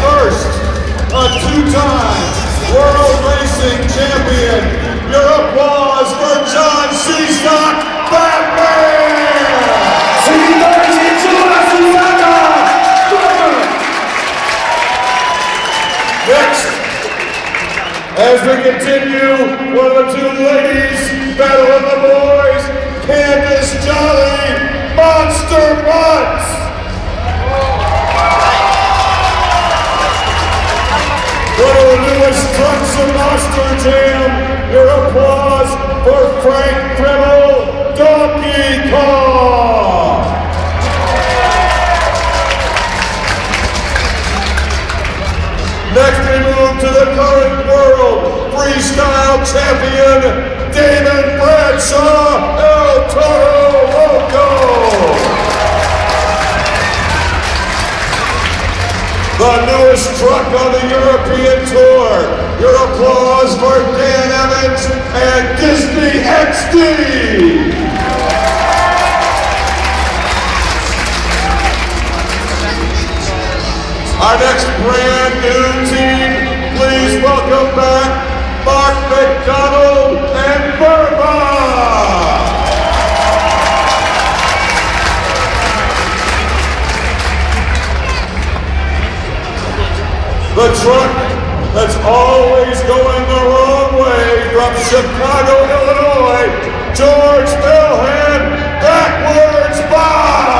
first, a two-time World Racing Champion. Your applause for John Cstock Batman! Next, as we continue, one of the two ladies, Battle of the Boys, Candice Jolly, Monster Butts! One of the newest trucks in Monster Jam, your applause for Frank Dremel, Donkey Kong! Next we move to the current world freestyle champion, Damon Bradshaw, El Toro Loco! The newest truck on the European Tour. Your applause for Dan Evans and Disney XD. Our next brand new team, please welcome back Mark McDonald and Burma. The truck that's always going the wrong way from Chicago, Illinois, George Milhan, backwards Bob!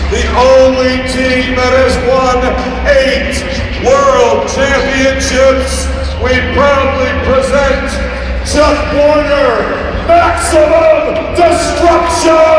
The only team that has won 8 world championships, we proudly present Chuck Warner, Maximum Destruction!